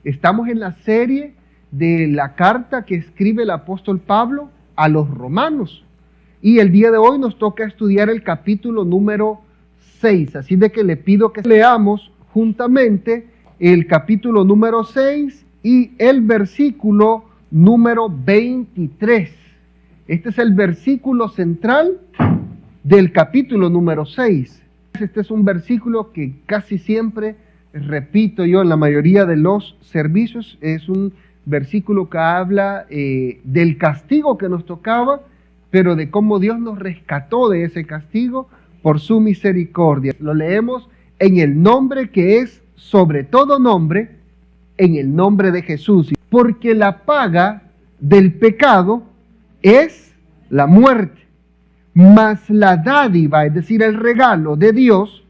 Estamos en la serie de la carta que escribe el apóstol Pablo a los romanos. Y el día de hoy nos toca estudiar el capítulo número 6. Así de que le pido que leamos juntamente el capítulo número 6 y el versículo número 23. Este es el versículo central del capítulo número 6. Este es un versículo que casi siempre repito yo en la mayoría de los servicios. Es un versículo que habla del castigo que nos tocaba, pero de cómo Dios nos rescató de ese castigo por su misericordia. Lo leemos en el nombre que es sobre todo nombre, en el nombre de Jesús. Porque la paga del pecado es la muerte, mas la dádiva, es decir, el regalo de Dios,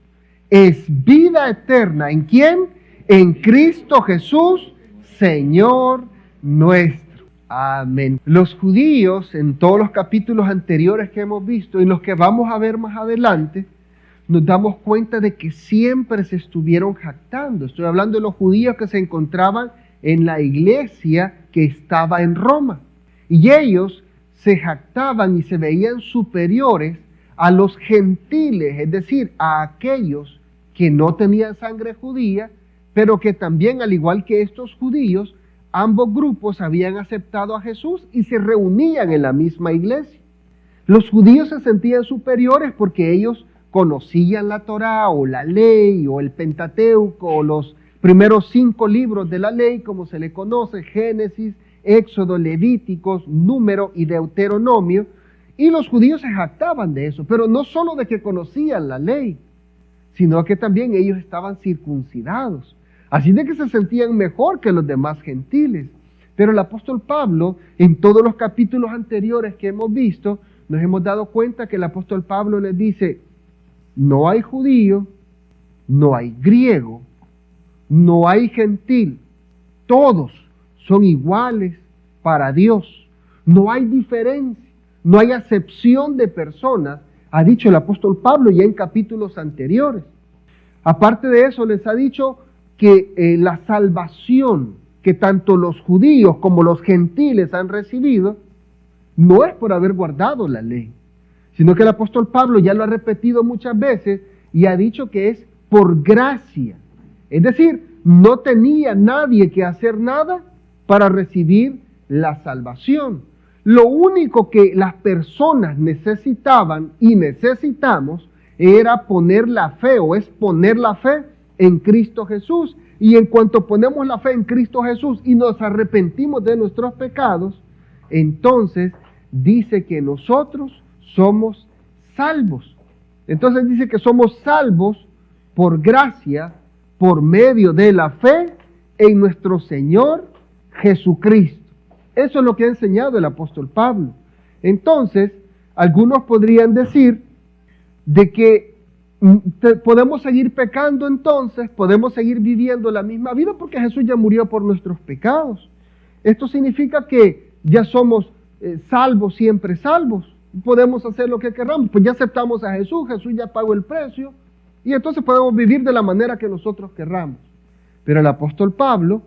es vida eterna. ¿En quién? En Cristo Jesús, Señor nuestro. Amén. Los judíos, en todos los capítulos anteriores que hemos visto y los que vamos a ver más adelante, nos damos cuenta de que siempre se estuvieron jactando. Estoy hablando de los judíos que se encontraban en la iglesia que estaba en Roma. Y ellos se jactaban y se veían superiores a los gentiles, es decir, a aquellos que no tenían sangre judía, pero que también, al igual que estos judíos, ambos grupos habían aceptado a Jesús y se reunían en la misma iglesia. Los judíos se sentían superiores porque ellos conocían la Torá o la ley o el Pentateuco o los primeros 5 libros de la ley, como se le conoce: Génesis, Éxodo, Levíticos, Número y Deuteronomio. Y los judíos se jactaban de eso, pero no solo de que conocían la ley, sino que también ellos estaban circuncidados. Así de que se sentían mejor que los demás gentiles. Pero el apóstol Pablo, en todos los capítulos anteriores que hemos visto, nos hemos dado cuenta que el apóstol Pablo les dice: no hay judío, no hay griego, no hay gentil, todos son iguales para Dios. No hay diferencia, no hay acepción de personas, ha dicho el apóstol Pablo ya en capítulos anteriores. Aparte de eso, les ha dicho que la salvación que tanto los judíos como los gentiles han recibido no es por haber guardado la ley, sino que el apóstol Pablo ya lo ha repetido muchas veces y ha dicho que es por gracia. Es decir, no tenía nadie que hacer nada para recibir la salvación. Lo único que las personas necesitaban y necesitamos era poner la fe, o es poner la fe en Cristo Jesús. Y en cuanto ponemos la fe en Cristo Jesús y nos arrepentimos de nuestros pecados, entonces dice que nosotros somos salvos. Entonces dice que somos salvos por gracia, por medio de la fe en nuestro Señor Jesucristo. Eso es lo que ha enseñado el apóstol Pablo. Entonces, algunos podrían decir de que podemos seguir pecando, entonces podemos seguir viviendo la misma vida porque Jesús ya murió por nuestros pecados. Esto significa que ya somos salvos, siempre salvos. Podemos hacer lo que queramos, pues ya aceptamos a Jesús, Jesús ya pagó el precio y entonces podemos vivir de la manera que nosotros querramos. Pero el apóstol Pablo,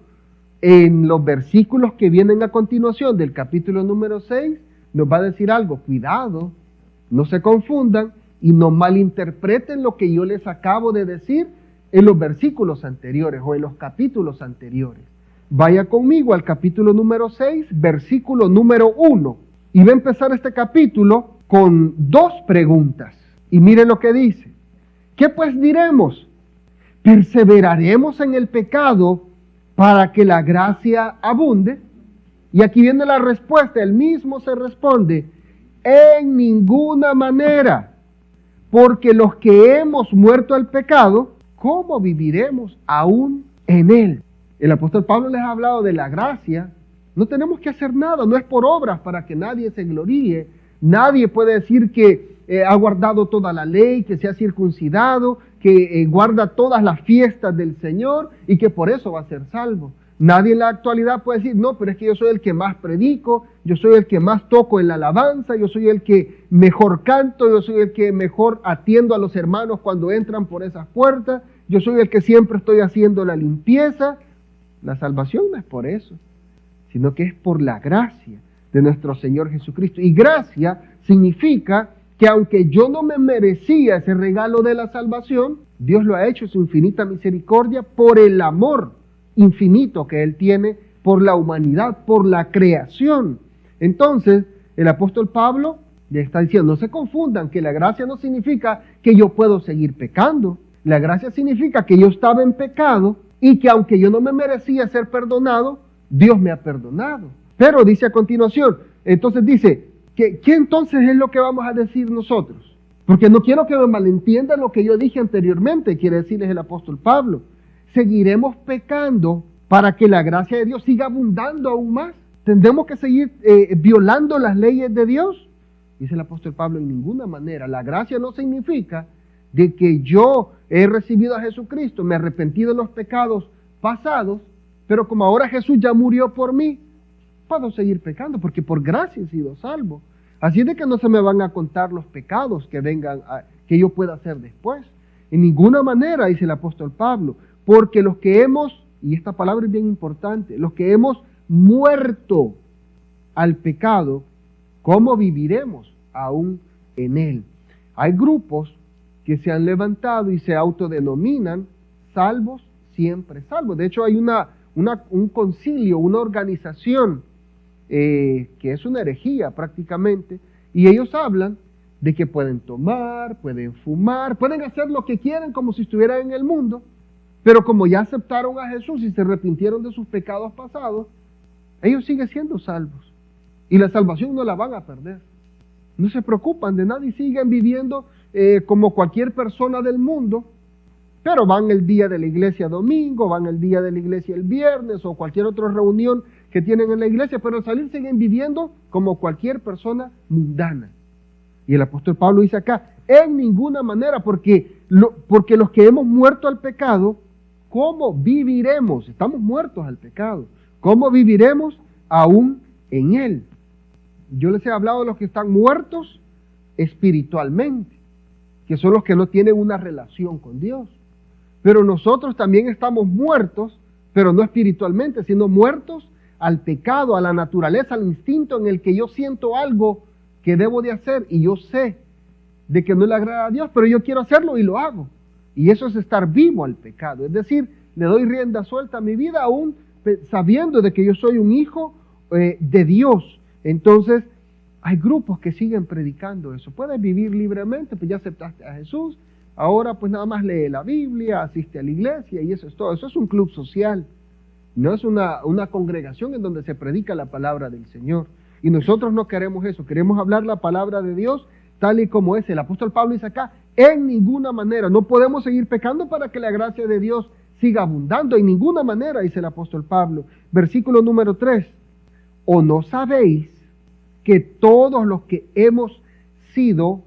en los versículos que vienen a continuación del capítulo número 6, nos va a decir algo: cuidado, no se confundan y no malinterpreten lo que yo les acabo de decir en los versículos anteriores o en los capítulos anteriores. Vaya conmigo al capítulo número 6, versículo número 1. Y va a empezar este capítulo con 2 preguntas. Y miren lo que dice: ¿qué pues diremos? ¿Perseveraremos en el pecado para que la gracia abunde? Y aquí viene la respuesta. Él mismo se responde: en ninguna manera. Porque los que hemos muerto al pecado, ¿cómo viviremos aún en él? El apóstol Pablo les ha hablado de la gracia. No tenemos que hacer nada, no es por obras para que nadie se gloríe. Nadie puede decir que ha guardado toda la ley, que se ha circuncidado, que guarda todas las fiestas del Señor y que por eso va a ser salvo. Nadie en la actualidad puede decir: no, pero es que yo soy el que más predico, yo soy el que más toco en la alabanza, yo soy el que mejor canto, yo soy el que mejor atiendo a los hermanos cuando entran por esas puertas, yo soy el que siempre estoy haciendo la limpieza. La salvación no es por eso, sino que es por la gracia de nuestro Señor Jesucristo. Y gracia significa que aunque yo no me merecía ese regalo de la salvación, Dios lo ha hecho en su infinita misericordia por el amor infinito que Él tiene por la humanidad, por la creación. Entonces, el apóstol Pablo le está diciendo, no se confundan, que la gracia no significa que yo puedo seguir pecando. La gracia significa que yo estaba en pecado y que aunque yo no me merecía ser perdonado, Dios me ha perdonado. Pero dice a continuación, entonces dice, ¿qué entonces es lo que vamos a decir nosotros? Porque no quiero que me malentiendan lo que yo dije anteriormente, quiere decirles el apóstol Pablo. ¿Seguiremos pecando para que la gracia de Dios siga abundando aún más? ¿Tendremos que seguir violando las leyes de Dios? Dice el apóstol Pablo, en ninguna manera. La gracia no significa de que yo he recibido a Jesucristo, me arrepentí de los pecados pasados, pero como ahora Jesús ya murió por mí, puedo seguir pecando, porque por gracia he sido salvo. Así de que no se me van a contar los pecados que vengan, que yo pueda hacer después. En ninguna manera, dice el apóstol Pablo, porque los que hemos, y esta palabra es bien importante, los que hemos muerto al pecado, ¿cómo viviremos aún en él? Hay grupos que se han levantado y se autodenominan salvos, siempre salvos. De hecho, hay un concilio, una organización que es una herejía prácticamente, y ellos hablan de que pueden tomar, pueden fumar, pueden hacer lo que quieran como si estuvieran en el mundo, pero como ya aceptaron a Jesús y se arrepintieron de sus pecados pasados, ellos siguen siendo salvos y la salvación no la van a perder. No se preocupan de nada y siguen viviendo como cualquier persona del mundo, pero van el día de la iglesia domingo, van el día de la iglesia el viernes o cualquier otra reunión que tienen en la iglesia, pero al salir siguen viviendo como cualquier persona mundana. Y el apóstol Pablo dice acá, en ninguna manera, porque los que hemos muerto al pecado, ¿cómo viviremos? Estamos muertos al pecado. ¿Cómo viviremos aún en él? Yo les he hablado de los que están muertos espiritualmente, que son los que no tienen una relación con Dios. Pero nosotros también estamos muertos, pero no espiritualmente, sino muertos al pecado, a la naturaleza, al instinto en el que yo siento algo que debo de hacer y yo sé de que no le agrada a Dios, pero yo quiero hacerlo y lo hago. Y eso es estar vivo al pecado. Es decir, le doy rienda suelta a mi vida aún sabiendo de que yo soy un hijo de Dios. Entonces, hay grupos que siguen predicando eso. Puedes vivir libremente, pues ya aceptaste a Jesús. Ahora pues nada más lee la Biblia, asiste a la iglesia y eso es todo. Eso es un club social. No es una congregación en donde se predica la palabra del Señor. Y nosotros no queremos eso. Queremos hablar la palabra de Dios tal y como es. El apóstol Pablo dice acá, en ninguna manera. No podemos seguir pecando para que la gracia de Dios siga abundando. En ninguna manera, dice el apóstol Pablo. Versículo número 3. ¿O no sabéis que todos los que hemos sido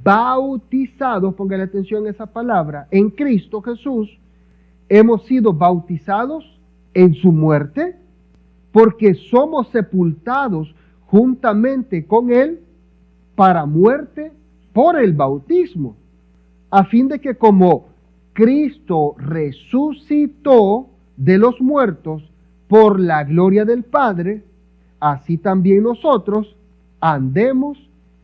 bautizados, póngale atención a esa palabra, en Cristo Jesús, hemos sido bautizados en su muerte? Porque somos sepultados juntamente con Él para muerte por el bautismo, a fin de que como Cristo resucitó de los muertos por la gloria del Padre, así también nosotros andemos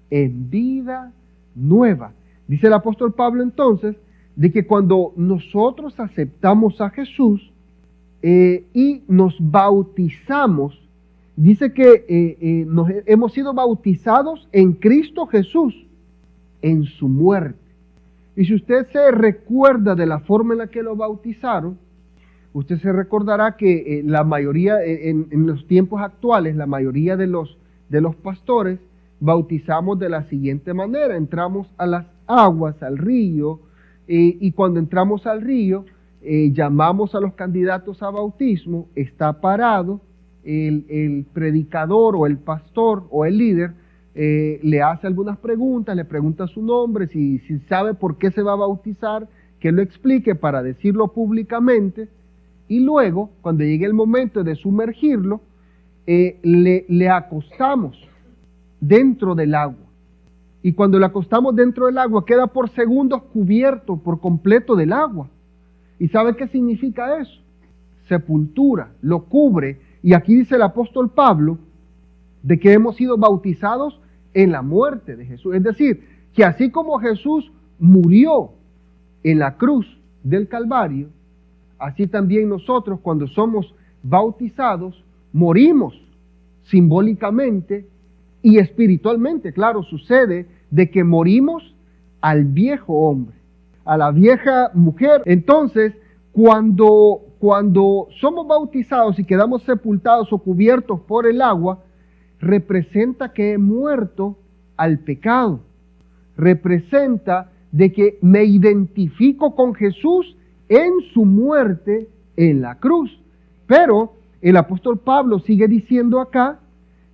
en vida nueva. Dice el apóstol Pablo entonces, de que cuando nosotros aceptamos a Jesús y nos bautizamos, dice que hemos sido bautizados en Cristo Jesús, en su muerte. Y si usted se recuerda de la forma en la que lo bautizaron, usted se recordará que la mayoría, en los tiempos actuales, la mayoría de los pastores bautizamos de la siguiente manera. Entramos a las aguas, al río, y cuando entramos al río, llamamos a los candidatos a bautismo, está parado, el predicador o el pastor o el líder le hace algunas preguntas, le pregunta su nombre, si sabe por qué se va a bautizar, que lo explique para decirlo públicamente, y luego, cuando llegue el momento de sumergirlo, le acostamos dentro del agua. Y cuando le acostamos dentro del agua, queda por segundos cubierto por completo del agua. ¿Y sabe qué significa eso? sepultura, lo cubre. Y aquí dice el apóstol Pablo de que hemos sido bautizados en la muerte de Jesús. Es decir, que así como Jesús murió en la cruz del Calvario, así también nosotros cuando somos bautizados morimos simbólicamente y espiritualmente. Claro, sucede de que morimos al viejo hombre, a la vieja mujer. Entonces, cuando somos bautizados y quedamos sepultados o cubiertos por el agua, representa que he muerto al pecado. Representa de que me identifico con Jesús en su muerte en la cruz. Pero el apóstol Pablo sigue diciendo acá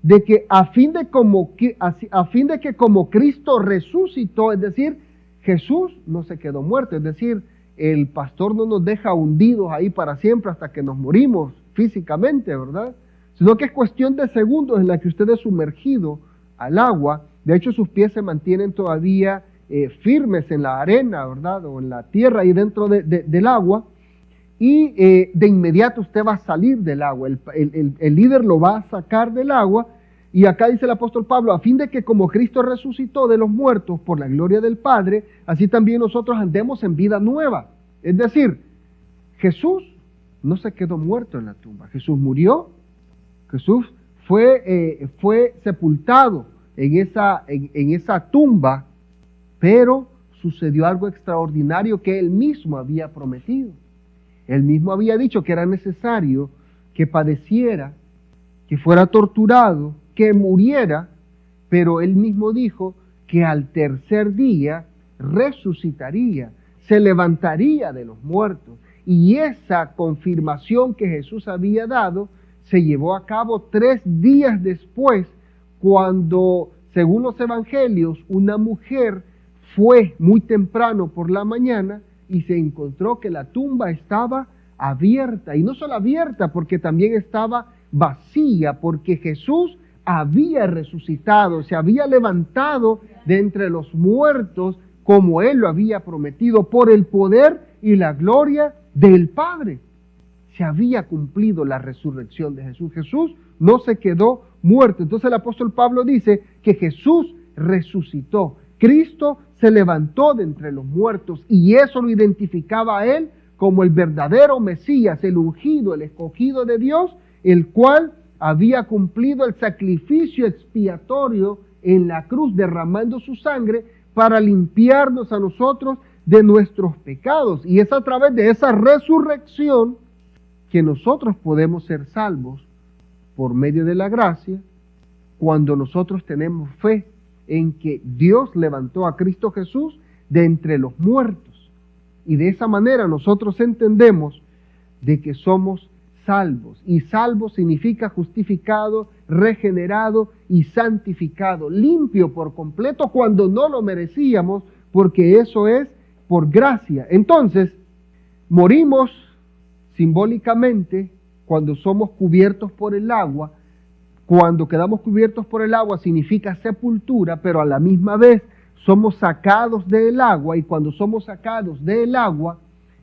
de que a fin de que como Cristo resucitó, es decir, Jesús no se quedó muerto, es decir, el pastor no nos deja hundidos ahí para siempre hasta que nos morimos físicamente, ¿verdad? Sino que es cuestión de segundos en la que usted es sumergido al agua. De hecho, sus pies se mantienen todavía firmes en la arena, ¿verdad? O en la tierra y dentro del agua. Y de inmediato usted va a salir del agua. El líder lo va a sacar del agua. Y acá dice el apóstol Pablo, a fin de que como Cristo resucitó de los muertos por la gloria del Padre, así también nosotros andemos en vida nueva. Es decir, Jesús no se quedó muerto en la tumba. Jesús murió. Jesús fue sepultado en esa tumba, pero sucedió algo extraordinario que Él mismo había prometido. Él mismo había dicho que era necesario que padeciera, que fuera torturado, que muriera, pero Él mismo dijo que al tercer día resucitaría, se levantaría de los muertos. Y esa confirmación que Jesús había dado se llevó a cabo 3 días después, cuando, según los evangelios, una mujer fue muy temprano por la mañana y se encontró que la tumba estaba abierta. Y no solo abierta, porque también estaba vacía, porque Jesús había resucitado, se había levantado de entre los muertos, como Él lo había prometido, por el poder y la gloria del Padre. Se había cumplido la resurrección de Jesús. Jesús no se quedó muerto. Entonces el apóstol Pablo dice que Jesús resucitó. Cristo se levantó de entre los muertos y eso lo identificaba a Él como el verdadero Mesías, el ungido, el escogido de Dios, el cual había cumplido el sacrificio expiatorio en la cruz, derramando su sangre para limpiarnos a nosotros de nuestros pecados. Y es a través de esa resurrección que nosotros podemos ser salvos por medio de la gracia, cuando nosotros tenemos fe en que Dios levantó a Cristo Jesús de entre los muertos. Y de esa manera nosotros entendemos de que somos salvos. Y salvo significa justificado, regenerado y santificado, limpio por completo cuando no lo merecíamos, porque eso es por gracia. Entonces, morimos simbólicamente cuando somos cubiertos por el agua. Cuando quedamos cubiertos por el agua significa sepultura, pero a la misma vez somos sacados del agua, y cuando somos sacados del agua,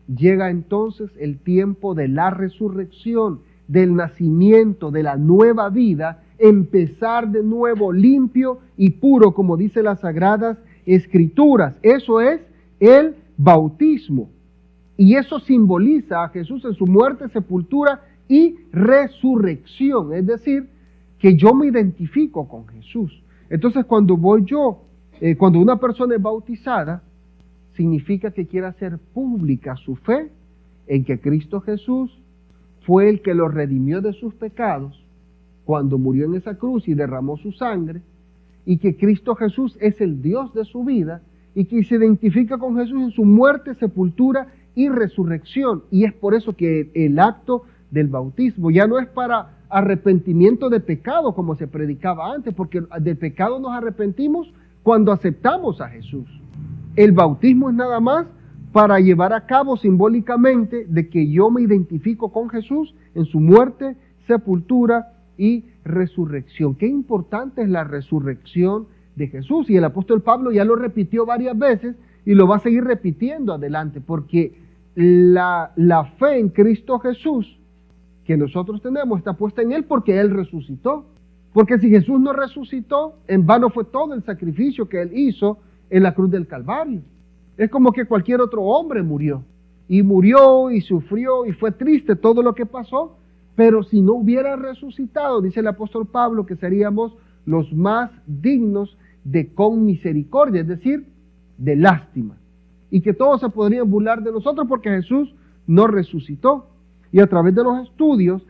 llega entonces el tiempo de la resurrección, del nacimiento, de la nueva vida, empezar de nuevo limpio y puro, como dice las Sagradas Escrituras. Eso es el bautismo. Y eso simboliza a Jesús en su muerte, sepultura y resurrección. Es decir, que yo me identifico con Jesús. Entonces, cuando una persona es bautizada, significa que quiere hacer pública su fe en que Cristo Jesús fue el que lo redimió de sus pecados cuando murió en esa cruz y derramó su sangre, y que Cristo Jesús es el Dios de su vida, y que se identifica con Jesús en su muerte, sepultura y resurrección. Y es por eso que el acto del bautismo ya no es para arrepentimiento de pecado como se predicaba antes, porque del pecado nos arrepentimos cuando aceptamos a Jesús. El bautismo es nada más para llevar a cabo simbólicamente de que yo me identifico con Jesús en su muerte, sepultura y resurrección. Qué importante es la resurrección de Jesús, y el apóstol Pablo ya lo repitió varias veces y lo va a seguir repitiendo adelante, porque la fe en Cristo Jesús que nosotros tenemos está puesta en Él porque Él resucitó. Porque si Jesús no resucitó, en vano fue todo el sacrificio que Él hizo en la cruz del Calvario. Es como que cualquier otro hombre murió. Y murió y sufrió y fue triste todo lo que pasó. Pero si no hubiera resucitado, dice el apóstol Pablo, que seríamos los más dignos de con misericordia, es decir, de lástima. Y que todos se podrían burlar de nosotros porque Jesús no resucitó. Y a través de los estudios,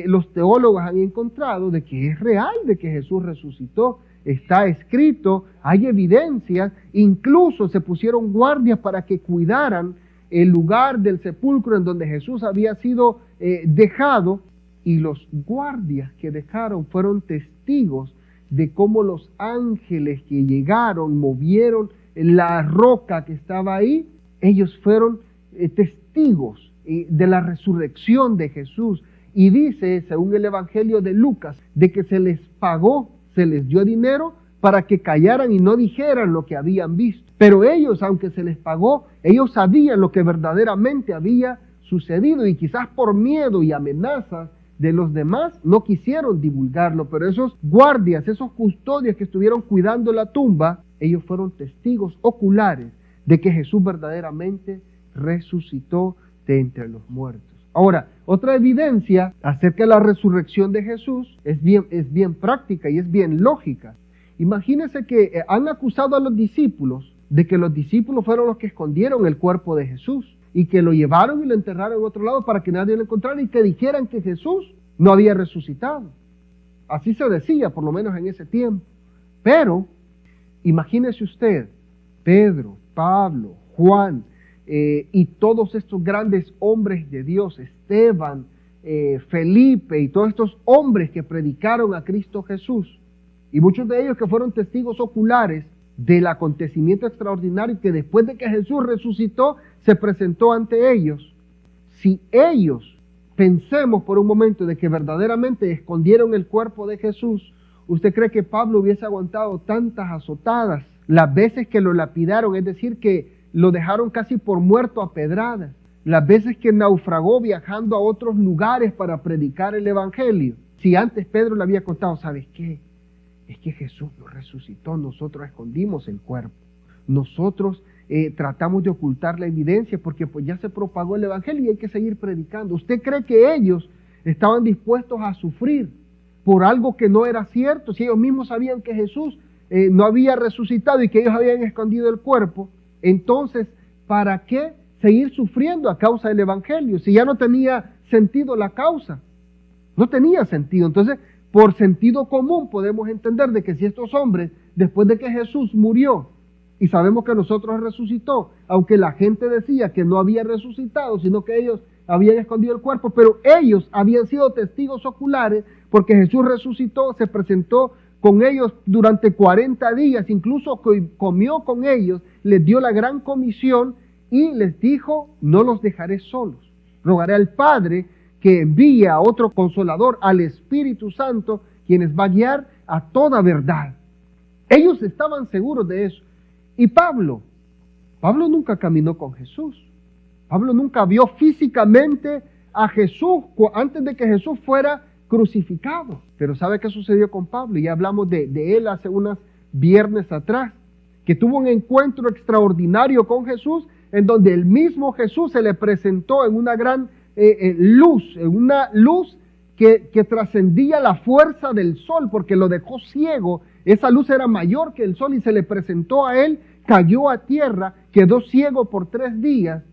los teólogos han encontrado de que es real, de que Jesús resucitó. Está escrito, hay evidencias, incluso se pusieron guardias para que cuidaran el lugar del sepulcro en donde Jesús había sido dejado, y los guardias que dejaron fueron testigos de cómo los ángeles que llegaron, movieron la roca que estaba ahí. Ellos fueron testigos de la resurrección de Jesús. Y dice, según el Evangelio de Lucas, de que se les pagó, se les dio dinero para que callaran y no dijeran lo que habían visto. Pero ellos, aunque se les pagó, ellos sabían lo que verdaderamente había sucedido, y quizás por miedo y amenazas de los demás no quisieron divulgarlo. Pero esos guardias, esos custodios que estuvieron cuidando la tumba, ellos fueron testigos oculares de que Jesús verdaderamente resucitó de entre los muertos. Ahora, otra evidencia acerca de la resurrección de Jesús es bien práctica y es bien lógica. Imagínense que han acusado a los discípulos de que los discípulos fueron los que escondieron el cuerpo de Jesús y que lo llevaron y lo enterraron en otro lado para que nadie lo encontrara y que dijeran que Jesús no había resucitado. Así se decía, por lo menos en ese tiempo. Pero, imagínese usted, Pedro, Pablo, Juan, y todos estos grandes hombres de Dios, Esteban, Felipe y todos estos hombres que predicaron a Cristo Jesús, y muchos de ellos que fueron testigos oculares del acontecimiento extraordinario que después de que Jesús resucitó se presentó ante ellos. Si ellos, pensemos por un momento de que verdaderamente escondieron el cuerpo de Jesús, ¿usted cree que Pablo hubiese aguantado tantas azotadas las veces que lo lapidaron? Es decir, que lo dejaron casi por muerto a pedradas, las veces que naufragó viajando a otros lugares para predicar el Evangelio. Si antes Pedro le había contado, ¿sabes qué? Es que Jesús no resucitó, nosotros escondimos el cuerpo. Nosotros tratamos de ocultar la evidencia porque pues ya se propagó el Evangelio y hay que seguir predicando. ¿Usted cree que ellos estaban dispuestos a sufrir por algo que no era cierto? Si ellos mismos sabían que Jesús no había resucitado y que ellos habían escondido el cuerpo, entonces, ¿para qué seguir sufriendo a causa del Evangelio? Si ya no tenía sentido la causa, no tenía sentido. Entonces, por sentido común podemos entender de que si estos hombres, después de que Jesús murió, y sabemos que nosotros resucitó, aunque la gente decía que no había resucitado, sino que ellos habían escondido el cuerpo, pero ellos habían sido testigos oculares porque Jesús resucitó, se presentó con ellos durante 40 días, incluso comió con ellos, les dio la gran comisión y les dijo, no los dejaré solos, rogaré al Padre que envíe a otro consolador, al Espíritu Santo, quienes va a guiar a toda verdad. Ellos estaban seguros de eso. Y Pablo nunca caminó con Jesús. Pablo nunca vio físicamente a Jesús antes de que Jesús fuera crucificado. Pero ¿sabe qué sucedió con Pablo? Ya hablamos de él hace unos viernes atrás, que tuvo un encuentro extraordinario con Jesús, en donde el mismo Jesús se le presentó en una gran luz, en una luz que trascendía la fuerza del sol, porque lo dejó ciego. Esa luz era mayor que el sol y se le presentó a él, cayó a tierra, quedó ciego por 3 días,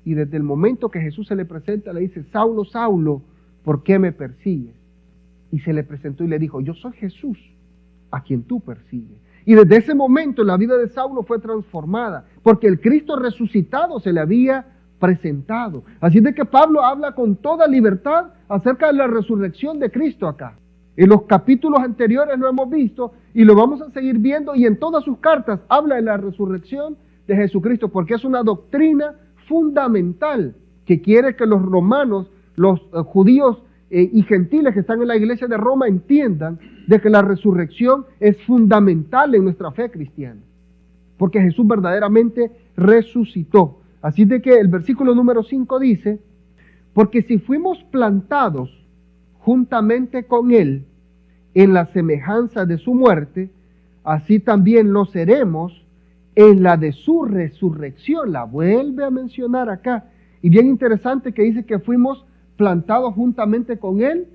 y desde el momento que Jesús se le presenta, le dice, Saulo, Saulo, ¿por qué me persigues? Y se le presentó y le dijo, yo soy Jesús, a quien tú persigues. Y desde ese momento la vida de Saulo fue transformada, porque el Cristo resucitado se le había presentado. Así de que Pablo habla con toda libertad acerca de la resurrección de Cristo acá. En los capítulos anteriores lo hemos visto y lo vamos a seguir viendo, y en todas sus cartas habla de la resurrección de Jesucristo, porque es una doctrina fundamental que quiere que los romanos, los judíos y gentiles que están en la iglesia de Roma entiendan de que la resurrección es fundamental en nuestra fe cristiana, porque Jesús verdaderamente resucitó. Así de que el versículo número 5 dice, Porque si fuimos plantados juntamente con Él en la semejanza de su muerte, así también lo seremos en la de su resurrección. La vuelve a mencionar acá. Y bien interesante que dice que fuimos plantados juntamente con Él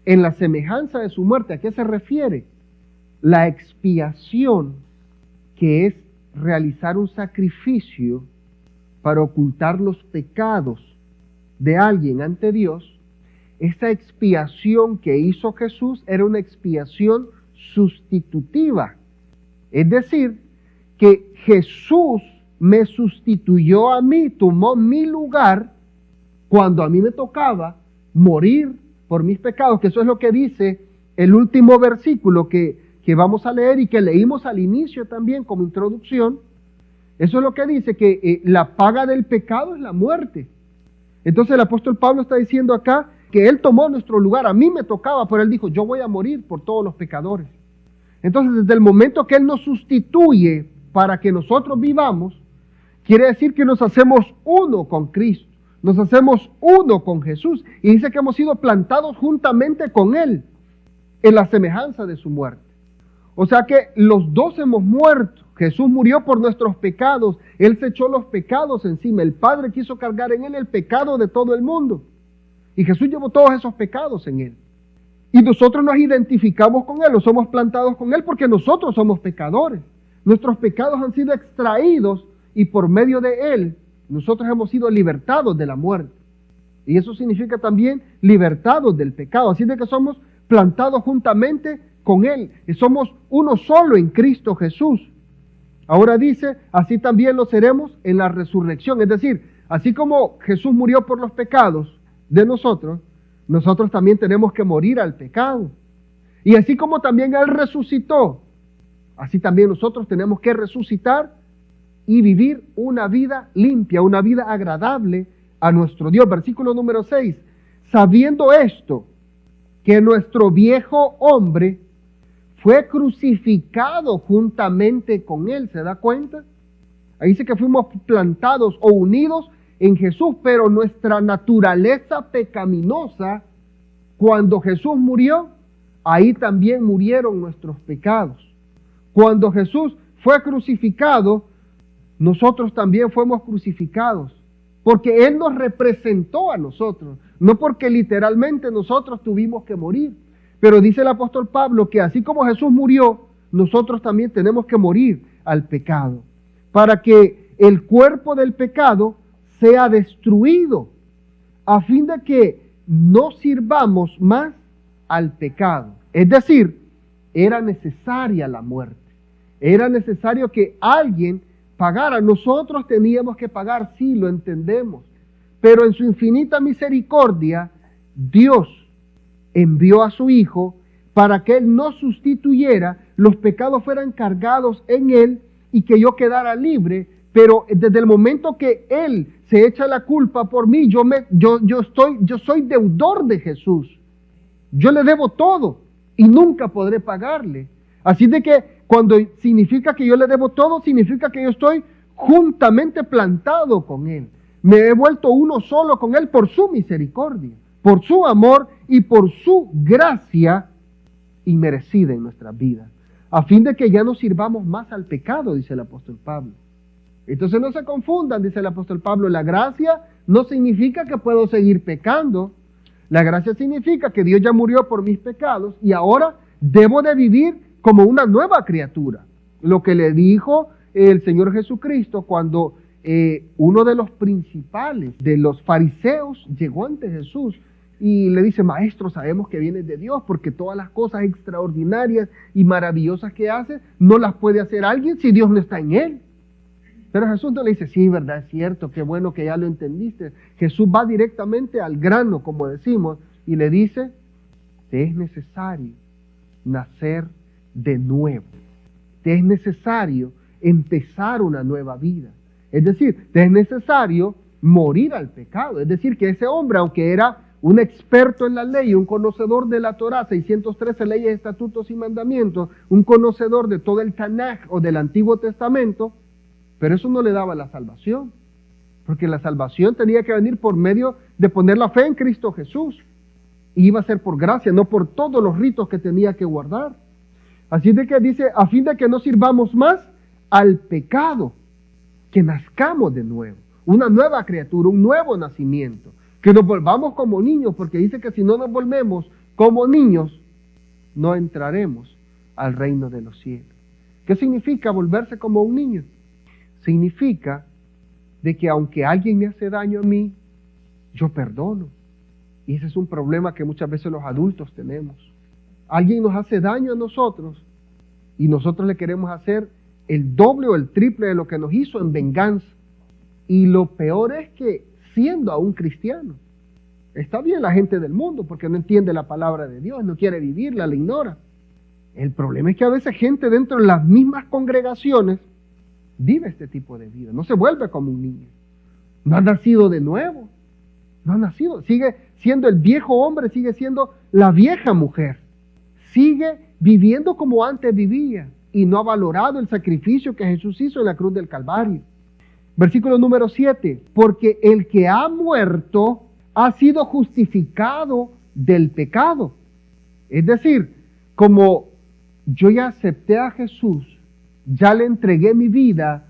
en la semejanza de su muerte. ¿A qué se refiere? La expiación, que es realizar un sacrificio para ocultar los pecados de alguien ante Dios. Esa expiación que hizo Jesús era una expiación sustitutiva. Es decir, que Jesús me sustituyó a mí, tomó mi lugar cuando a mí me tocaba morir por mis pecados, que eso es lo que dice el último versículo que vamos a leer y que leímos al inicio también como introducción. Eso es lo que dice, que la paga del pecado es la muerte. Entonces el apóstol Pablo está diciendo acá que Él tomó nuestro lugar. A mí me tocaba, pero Él dijo, yo voy a morir por todos los pecadores. Entonces, desde el momento que Él nos sustituye para que nosotros vivamos, quiere decir que nos hacemos uno con Cristo, nos hacemos uno con Jesús. Y dice que hemos sido plantados juntamente con Él en la semejanza de su muerte. O sea que los dos hemos muerto. Jesús murió por nuestros pecados. Él se echó los pecados encima. El Padre quiso cargar en Él el pecado de todo el mundo. Y Jesús llevó todos esos pecados en Él. Y nosotros nos identificamos con Él, o somos plantados con Él porque nosotros somos pecadores. Nuestros pecados han sido extraídos y por medio de Él nosotros hemos sido libertados de la muerte. Y eso significa también libertados del pecado. Así de que somos plantados juntamente con Él. Y somos uno solo en Cristo Jesús. Ahora dice, así también lo seremos en la resurrección. Es decir, así como Jesús murió por los pecados de nosotros, nosotros también tenemos que morir al pecado. Y así como también Él resucitó, así también nosotros tenemos que resucitar y vivir una vida limpia, una vida agradable a nuestro Dios. Versículo número 6. Sabiendo esto, que nuestro viejo hombre fue crucificado juntamente con Él. ¿Se da cuenta? Ahí dice que fuimos plantados o unidos en Jesús, pero nuestra naturaleza pecaminosa, cuando Jesús murió, ahí también murieron nuestros pecados. Cuando Jesús fue crucificado, nosotros también fuimos crucificados, porque Él nos representó a nosotros, no porque literalmente nosotros tuvimos que morir. Pero dice el apóstol Pablo que así como Jesús murió, nosotros también tenemos que morir al pecado, para que el cuerpo del pecado sea destruido, a fin de que no sirvamos más al pecado. Es decir, era necesaria la muerte, era necesario que alguien pagara. Nosotros teníamos que pagar, sí, lo entendemos, pero en su infinita misericordia, Dios envió a su Hijo para que Él nos sustituyera, los pecados fueran cargados en Él y que yo quedara libre. Pero desde el momento que Él se echa la culpa por mí, yo soy deudor de Jesús. Yo le debo todo y nunca podré pagarle. Así de que cuando significa que yo le debo todo, significa que yo estoy juntamente plantado con Él. Me he vuelto uno solo con Él por su misericordia, por su amor y por su gracia inmerecida en nuestras vidas, a fin de que ya no sirvamos más al pecado, dice el apóstol Pablo. Entonces no se confundan, dice el apóstol Pablo, la gracia no significa que puedo seguir pecando. La gracia significa que Dios ya murió por mis pecados y ahora debo de vivir como una nueva criatura. Lo que le dijo el Señor Jesucristo cuando uno de los principales de los fariseos llegó ante Jesús y le dice, maestro, sabemos que vienes de Dios porque todas las cosas extraordinarias y maravillosas que haces no las puede hacer alguien si Dios no está en él. Pero Jesús no le dice, sí, verdad, es cierto, qué bueno que ya lo entendiste. Jesús va directamente al grano, como decimos, y le dice, te es necesario nacer de nuevo. Te es necesario empezar una nueva vida. Es decir, te es necesario morir al pecado. Es decir, que ese hombre, aunque era un experto en la ley, un conocedor de la Torá, 613 leyes, estatutos y mandamientos, un conocedor de todo el Tanaj o del Antiguo Testamento, pero eso no le daba la salvación. Porque la salvación tenía que venir por medio de poner la fe en Cristo Jesús. Y iba a ser por gracia, no por todos los ritos que tenía que guardar. Así de que dice, a fin de que no sirvamos más al pecado, que nazcamos de nuevo, una nueva criatura, un nuevo nacimiento, que nos volvamos como niños, porque dice que si no nos volvemos como niños, no entraremos al reino de los cielos. ¿Qué significa volverse como un niño? Significa de que aunque alguien me hace daño a mí, yo perdono. Y ese es un problema que muchas veces los adultos tenemos. Alguien nos hace daño a nosotros y nosotros le queremos hacer el doble o el triple de lo que nos hizo en venganza. Y lo peor es que siendo aún cristiano, está bien la gente del mundo porque no entiende la palabra de Dios, no quiere vivirla, la ignora. El problema es que a veces gente dentro de las mismas congregaciones vive este tipo de vida, no se vuelve como un niño, no ha nacido de nuevo, no ha nacido, sigue siendo el viejo hombre, sigue siendo la vieja mujer, sigue viviendo como antes vivía y no ha valorado el sacrificio que Jesús hizo en la cruz del Calvario. Versículo número 7, porque el que ha muerto ha sido justificado del pecado. Es decir, como yo ya acepté a Jesús, ya le entregué mi vida,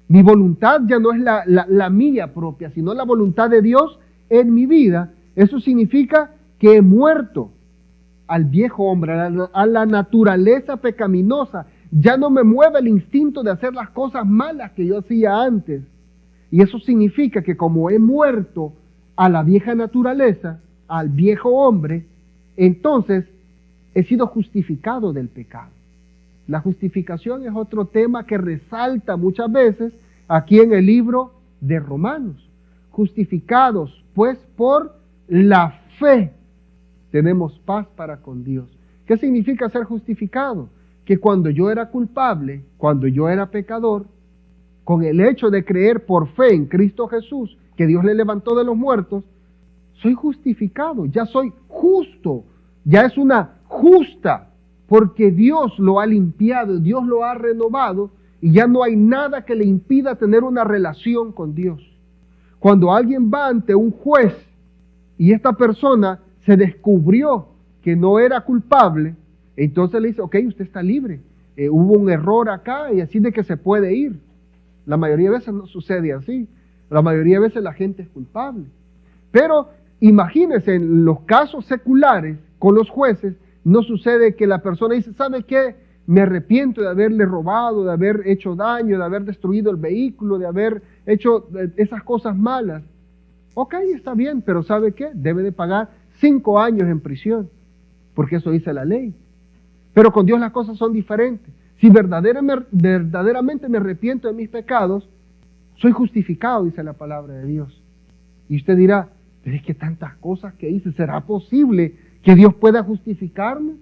mi voluntad ya no es la mía propia, sino la voluntad de Dios en mi vida. Eso significa que he muerto al viejo hombre, a la naturaleza pecaminosa. Ya no me mueve el instinto de hacer las cosas malas que yo hacía antes. Y eso significa que como he muerto a la vieja naturaleza, al viejo hombre, entonces he sido justificado del pecado. La justificación es otro tema que resalta muchas veces aquí en el libro de Romanos. Justificados, pues, por la fe tenemos paz para con Dios. ¿Qué significa ser justificado? Que cuando yo era culpable, cuando yo era pecador, con el hecho de creer por fe en Cristo Jesús, que Dios le levantó de los muertos, soy justificado, ya soy justo, ya es una justa, porque Dios lo ha limpiado, Dios lo ha renovado, y ya no hay nada que le impida tener una relación con Dios. Cuando alguien va ante un juez, y esta persona se descubrió que no era culpable, entonces le dice, ok, usted está libre, hubo un error acá, y así de que se puede ir. La mayoría de veces no sucede así. La mayoría de veces la gente es culpable. Pero imagínense, en los casos seculares, con los jueces, no sucede que la persona dice, ¿sabe qué? Me arrepiento de haberle robado, de haber hecho daño, de haber destruido el vehículo, de haber hecho esas cosas malas. Ok, está bien, pero ¿sabe qué? Debe de pagar 5 años en prisión, porque eso dice la ley. Pero con Dios las cosas son diferentes. Si verdaderamente me arrepiento de mis pecados, soy justificado, dice la palabra de Dios. Y usted dirá, pero es que tantas cosas que hice, ¿será posible que Dios pueda justificarme?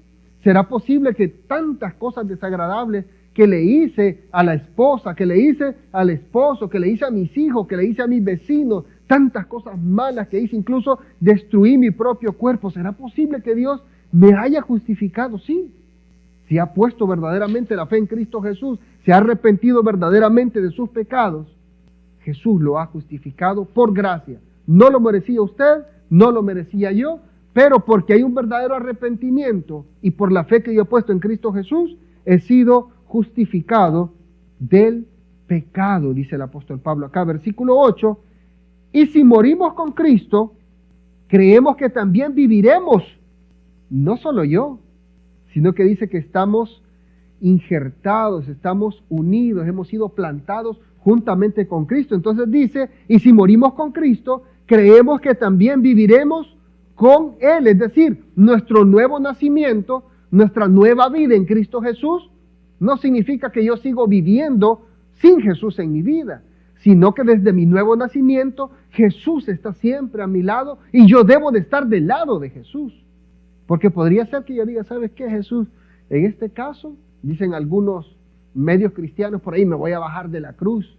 ¿Será posible que tantas cosas desagradables que le hice a la esposa, que le hice al esposo, que le hice a mis hijos, que le hice a mis vecinos, tantas cosas malas que hice, incluso destruí mi propio cuerpo, ¿será posible que Dios me haya justificado? Sí. Si ha puesto verdaderamente la fe en Cristo Jesús, se ha arrepentido verdaderamente de sus pecados, Jesús lo ha justificado por gracia. No lo merecía usted, no lo merecía yo, pero porque hay un verdadero arrepentimiento y por la fe que yo he puesto en Cristo Jesús, he sido justificado del pecado, dice el apóstol Pablo acá, versículo 8. Y si morimos con Cristo, creemos que también viviremos, no solo yo, sino que dice que estamos injertados, estamos unidos, hemos sido plantados juntamente con Cristo. Entonces dice, y si morimos con Cristo, creemos que también viviremos con Él. Es decir, nuestro nuevo nacimiento, nuestra nueva vida en Cristo Jesús, no significa que yo sigo viviendo sin Jesús en mi vida, sino que desde mi nuevo nacimiento, Jesús está siempre a mi lado y yo debo de estar del lado de Jesús. Porque podría ser que yo diga, ¿sabes qué, Jesús? En este caso, dicen algunos medios cristianos por ahí, me voy a bajar de la cruz.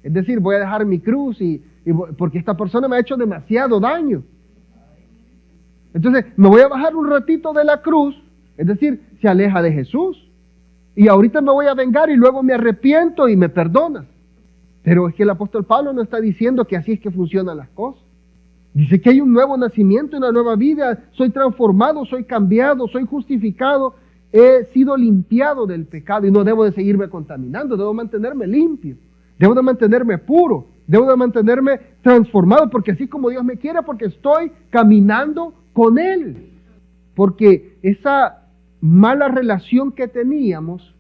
Es decir, voy a dejar mi cruz porque esta persona me ha hecho demasiado daño. Entonces, me voy a bajar un ratito de la cruz, es decir, se aleja de Jesús. Y ahorita me voy a vengar y luego me arrepiento y me perdonas. Pero es que el apóstol Pablo no está diciendo que así es que funcionan las cosas. Dice que hay un nuevo nacimiento, una nueva vida. Soy transformado, soy cambiado, soy justificado. He sido limpiado del pecado y no debo de seguirme contaminando. Debo mantenerme limpio. Debo de mantenerme puro. Debo de mantenerme transformado porque así como Dios me quiere, porque estoy caminando con Él. Porque esa mala relación que teníamos,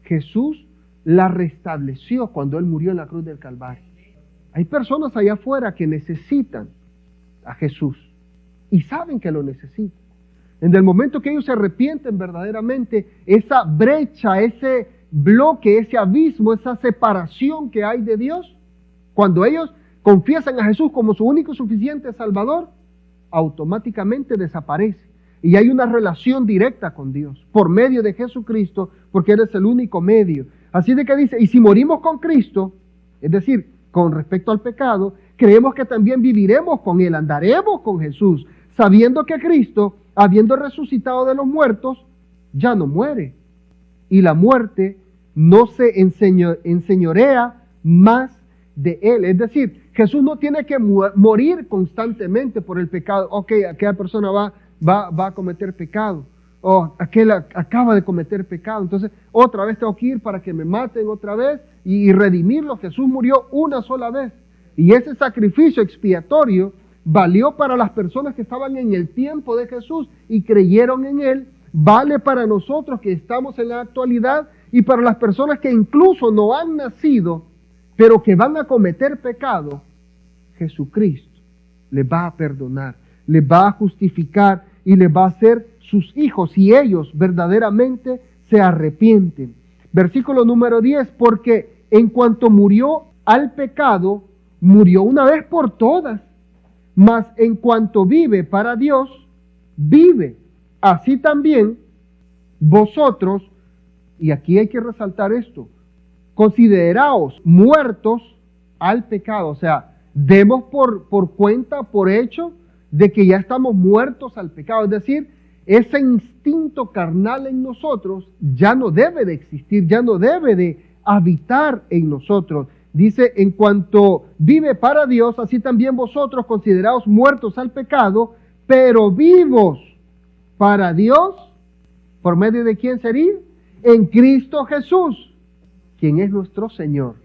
Jesús la restableció cuando Él murió en la cruz del Calvario. Hay personas allá afuera que necesitan a Jesús y saben que lo necesitan. En el momento que ellos se arrepienten verdaderamente, esa brecha, ese bloque, ese abismo, esa separación que hay de Dios, cuando ellos confiesan a Jesús como su único y suficiente Salvador, automáticamente desaparece. Y hay una relación directa con Dios por medio de Jesucristo, porque Él es el único medio. Así de que dice, y si morimos con Cristo, es decir, con respecto al pecado, creemos que también viviremos con Él, andaremos con Jesús, sabiendo que Cristo, habiendo resucitado de los muertos, ya no muere. Y la muerte no se enseñorea más de Él. Es decir, Jesús no tiene que morir constantemente por el pecado. Ok, aquella persona va a cometer pecado. O aquel acaba de cometer pecado. Entonces, otra vez tengo que ir para que me maten otra vez y redimirlo. Jesús murió una sola vez. Y ese sacrificio expiatorio valió para las personas que estaban en el tiempo de Jesús y creyeron en Él. Vale para nosotros que estamos en la actualidad y para las personas que incluso no han nacido, pero que van a cometer pecado. Jesucristo les va a perdonar, les va a justificar y les va a hacer sus hijos si ellos verdaderamente se arrepienten. Versículo número 10, porque en cuanto murió al pecado, murió una vez por todas, mas en cuanto vive para Dios, vive. Así también vosotros, y aquí hay que resaltar esto, consideraos muertos al pecado, o sea, demos por cuenta, por hecho, de que ya estamos muertos al pecado, es decir, ese instinto carnal en nosotros ya no debe de existir, ya no debe de habitar en nosotros. Dice, en cuanto vive para Dios, así también vosotros consideraos muertos al pecado, pero vivos para Dios, ¿por medio de quién sería? En Cristo Jesús, quien es nuestro Señor,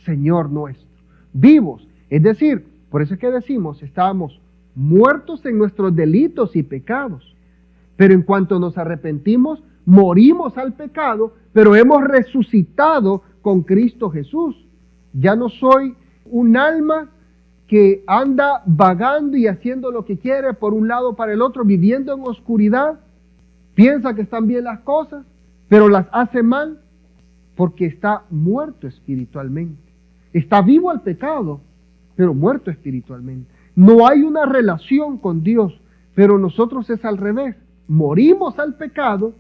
Señor nuestro. Vivos, es decir, por eso es que decimos, estábamos muertos en nuestros delitos y pecados, pero en cuanto nos arrepentimos, morimos al pecado, pero hemos resucitado con Cristo Jesús. Ya no soy un alma que anda vagando y haciendo lo que quiere por un lado para el otro, viviendo en oscuridad, piensa que están bien las cosas, pero las hace mal porque está muerto espiritualmente. Está vivo al pecado, pero muerto espiritualmente. No hay una relación con Dios, pero nosotros es al revés. Morimos al pecado,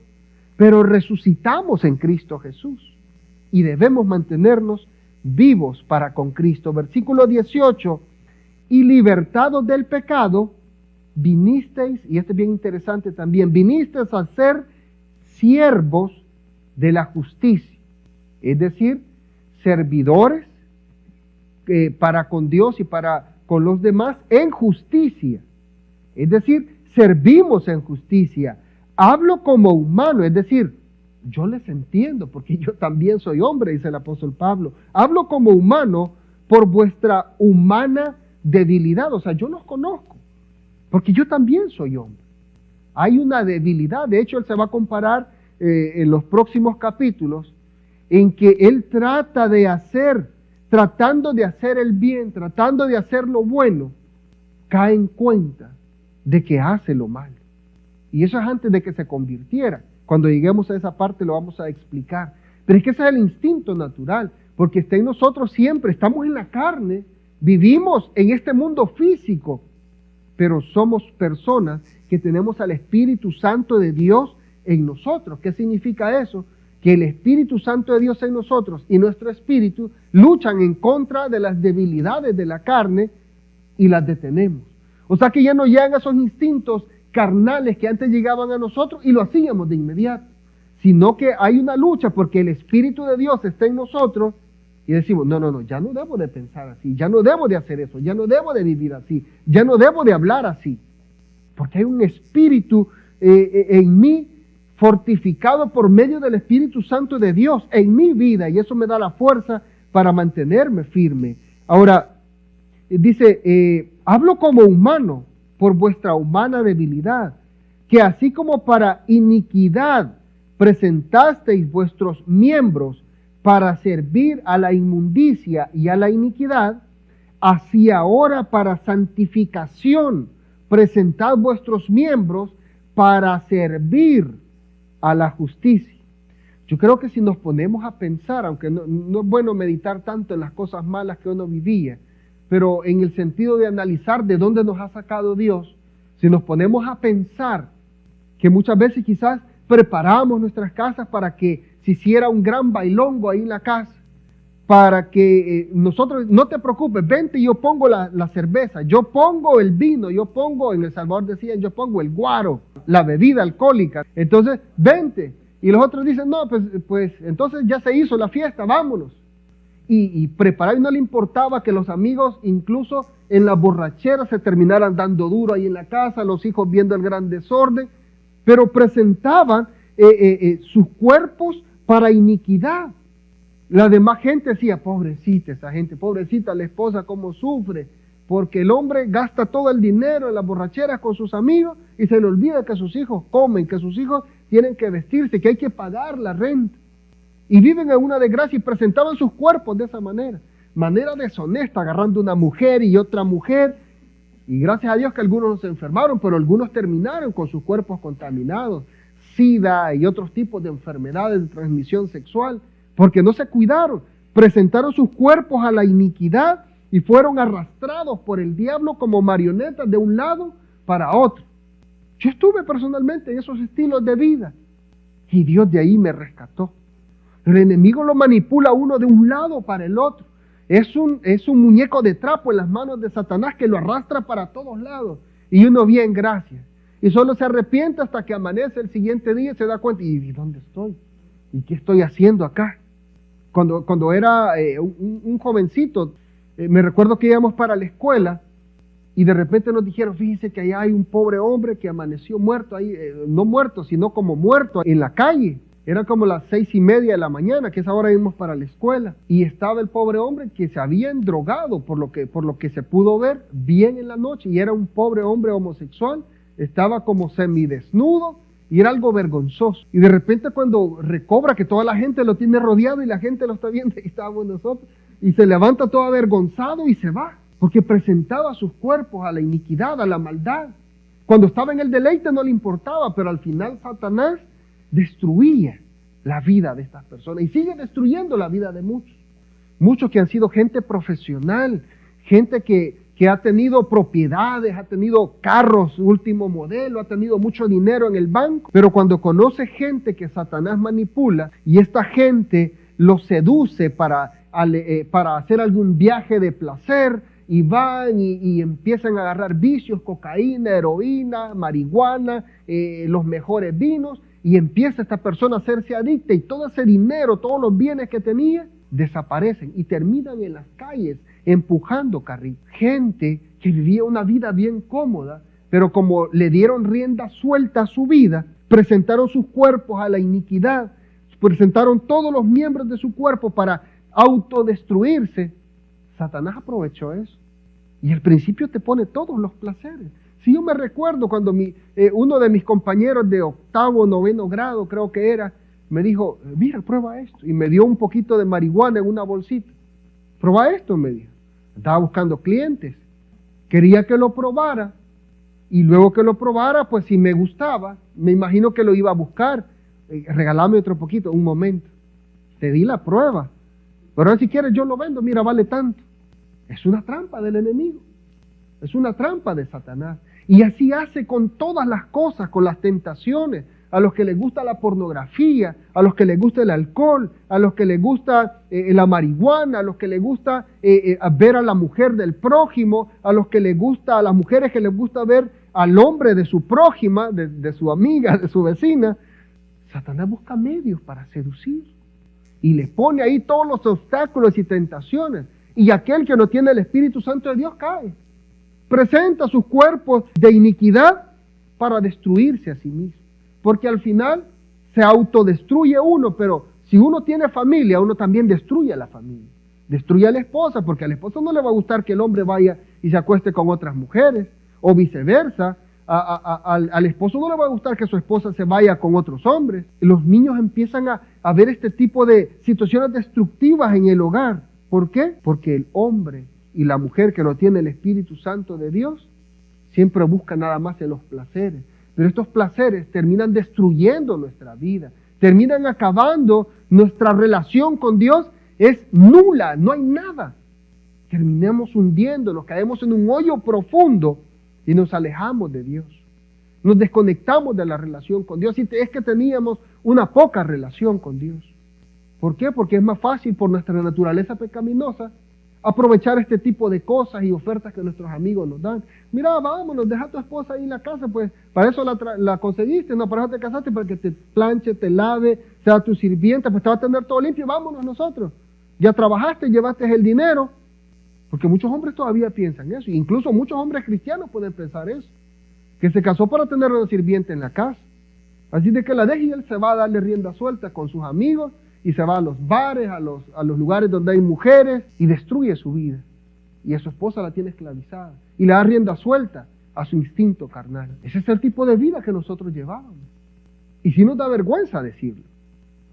pero resucitamos en Cristo Jesús. Y debemos mantenernos vivos para con Cristo. Versículo 18, y libertados del pecado, vinisteis, y este es bien interesante también, vinisteis a ser siervos de la justicia. Es decir, servidores para con Dios y para con los demás en justicia. Es decir, servimos en justicia. Hablo como humano, es decir, yo les entiendo porque yo también soy hombre, dice el apóstol Pablo. Hablo como humano por vuestra humana debilidad. O sea, yo los conozco porque yo también soy hombre. Hay una debilidad. De hecho, él se va a comparar en los próximos capítulos en que él tratando de hacer el bien, tratando de hacer lo bueno, cae en cuenta de que hace lo malo. Y eso es antes de que se convirtiera. Cuando lleguemos a esa parte lo vamos a explicar. Pero es que ese es el instinto natural, porque está en nosotros siempre, estamos en la carne, vivimos en este mundo físico, pero somos personas que tenemos al Espíritu Santo de Dios en nosotros. ¿Qué significa eso? Que el Espíritu Santo de Dios en nosotros y nuestro espíritu luchan en contra de las debilidades de la carne y las detenemos. O sea que ya no llegan esos instintos carnales que antes llegaban a nosotros y lo hacíamos de inmediato, sino que hay una lucha porque el Espíritu de Dios está en nosotros y decimos, no, ya no debo de pensar así, ya no debo de hacer eso, ya no debo de vivir así, ya no debo de hablar así. Porque hay un espíritu en mí fortificado por medio del Espíritu Santo de Dios en mi vida, y eso me da la fuerza para mantenerme firme. Ahora, dice, hablo como humano por vuestra humana debilidad, que así como para iniquidad presentasteis vuestros miembros para servir a la inmundicia y a la iniquidad, así ahora para santificación presentad vuestros miembros para servir a la justicia. Yo creo que si nos ponemos a pensar, aunque no es bueno meditar tanto en las cosas malas que uno vivía, pero en el sentido de analizar de dónde nos ha sacado Dios, si nos ponemos a pensar que muchas veces quizás preparamos nuestras casas para que se hiciera un gran bailongo ahí en la casa, para que nosotros, no te preocupes, vente y yo pongo la cerveza, yo pongo el vino, yo pongo, en El Salvador decían, yo pongo el guaro, la bebida alcohólica, entonces vente. Y los otros dicen, no, pues entonces ya se hizo la fiesta, vámonos. Y preparar, y no le importaba que los amigos incluso en la borrachera se terminaran dando duro ahí en la casa, los hijos viendo el gran desorden, pero presentaban sus cuerpos para iniquidad. La demás gente decía, pobrecita esa gente, pobrecita la esposa cómo sufre, porque el hombre gasta todo el dinero en las borracheras con sus amigos y se le olvida que sus hijos comen, que sus hijos tienen que vestirse, que hay que pagar la renta. Y viven en una desgracia y presentaban sus cuerpos de esa manera deshonesta, agarrando una mujer y otra mujer. Y gracias a Dios que algunos no se enfermaron, pero algunos terminaron con sus cuerpos contaminados, SIDA y otros tipos de enfermedades de transmisión sexual, porque no se cuidaron, presentaron sus cuerpos a la iniquidad y fueron arrastrados por el diablo como marionetas de un lado para otro. Yo estuve personalmente en esos estilos de vida y Dios de ahí me rescató. El enemigo lo manipula uno de un lado para el otro. Es un muñeco de trapo en las manos de Satanás que lo arrastra para todos lados. Y uno bien, gracias. Y solo se arrepiente hasta que amanece el siguiente día y se da cuenta, ¿y dónde estoy? ¿Y qué estoy haciendo acá? Cuando era un jovencito, me recuerdo que íbamos para la escuela y de repente nos dijeron, fíjense que allá hay un pobre hombre que amaneció muerto ahí, no muerto, sino como muerto en la calle. Era como las 6:30 de la mañana, que es ahora íbamos para la escuela. Y estaba el pobre hombre que se había endrogado, por lo que se pudo ver, bien en la noche. Y era un pobre hombre homosexual, estaba como semidesnudo y era algo vergonzoso. Y de repente cuando recobra que toda la gente lo tiene rodeado y la gente lo está viendo, y estábamos nosotros, y se levanta todo avergonzado y se va. Porque presentaba sus cuerpos a la iniquidad, a la maldad. Cuando estaba en el deleite no le importaba, pero al final Satanás destruía la vida de estas personas y sigue destruyendo la vida de muchos que han sido gente profesional, gente que ha tenido propiedades, ha tenido carros último modelo, ha tenido mucho dinero en el banco, pero cuando conoce gente que Satanás manipula y esta gente los seduce para hacer algún viaje de placer y van y empiezan a agarrar vicios, cocaína, heroína, marihuana, los mejores vinos, y empieza esta persona a hacerse adicta y todo ese dinero, todos los bienes que tenía, desaparecen y terminan en las calles empujando carritos. Gente que vivía una vida bien cómoda, pero como le dieron rienda suelta a su vida, presentaron sus cuerpos a la iniquidad, presentaron todos los miembros de su cuerpo para autodestruirse. Satanás aprovechó eso. Y al principio te pone todos los placeres. Si yo me recuerdo cuando uno de mis compañeros de 8º, 9º grado, creo que era, me dijo, mira, prueba esto. Y me dio un poquito de marihuana en una bolsita. Prueba esto, me dijo. Estaba buscando clientes. Quería que lo probara. Y luego que lo probara, pues si me gustaba, me imagino que lo iba a buscar. Regálame otro poquito, un momento. Te di la prueba. Pero ahora si quieres yo lo vendo, mira, vale tanto. Es una trampa del enemigo. Es una trampa de Satanás. Y así hace con todas las cosas, con las tentaciones. A los que les gusta la pornografía, a los que les gusta el alcohol, a los que les gusta la marihuana, a los que les gusta ver a la mujer del prójimo, a los que les gusta, a las mujeres que les gusta ver al hombre de su prójima, de su amiga, de su vecina. Satanás busca medios para seducir. y le pone ahí todos los obstáculos y tentaciones. Y aquel que no tiene el Espíritu Santo de Dios cae. Presenta sus cuerpos de iniquidad para destruirse a sí mismo. Porque al final se autodestruye uno, pero si uno tiene familia, uno también destruye a la familia. Destruye a la esposa, porque a la esposa no le va a gustar que el hombre vaya y se acueste con otras mujeres, o viceversa. Al esposo no le va a gustar que su esposa se vaya con otros hombres. Los niños empiezan a ver este tipo de situaciones destructivas en el hogar. ¿Por qué? Porque el hombre y la mujer que no tiene el Espíritu Santo de Dios siempre buscan nada más en los placeres. Pero estos placeres terminan destruyendo nuestra vida, terminan acabando nuestra relación con Dios. Es nula, no hay nada. Terminamos hundiéndonos, caemos en un hoyo profundo y nos alejamos de Dios. Nos desconectamos de la relación con Dios. Y es que teníamos una poca relación con Dios. ¿Por qué? Porque es más fácil por nuestra naturaleza pecaminosa aprovechar este tipo de cosas y ofertas que nuestros amigos nos dan. Mira, vámonos, deja a tu esposa ahí en la casa, pues para eso la conseguiste, no, para eso te casaste, para que te planche, te lave, sea tu sirvienta, pues te va a tener todo limpio, vámonos nosotros. Ya trabajaste, llevaste el dinero, porque muchos hombres todavía piensan eso, incluso muchos hombres cristianos pueden pensar eso, que se casó para tener una sirvienta en la casa. Así de que la deje y él se va a darle rienda suelta con sus amigos, y se va a los bares, a los lugares donde hay mujeres, y destruye su vida. Y a su esposa la tiene esclavizada, y le da rienda suelta a su instinto carnal. Ese es el tipo de vida que nosotros llevábamos. Y sí nos da vergüenza decirlo.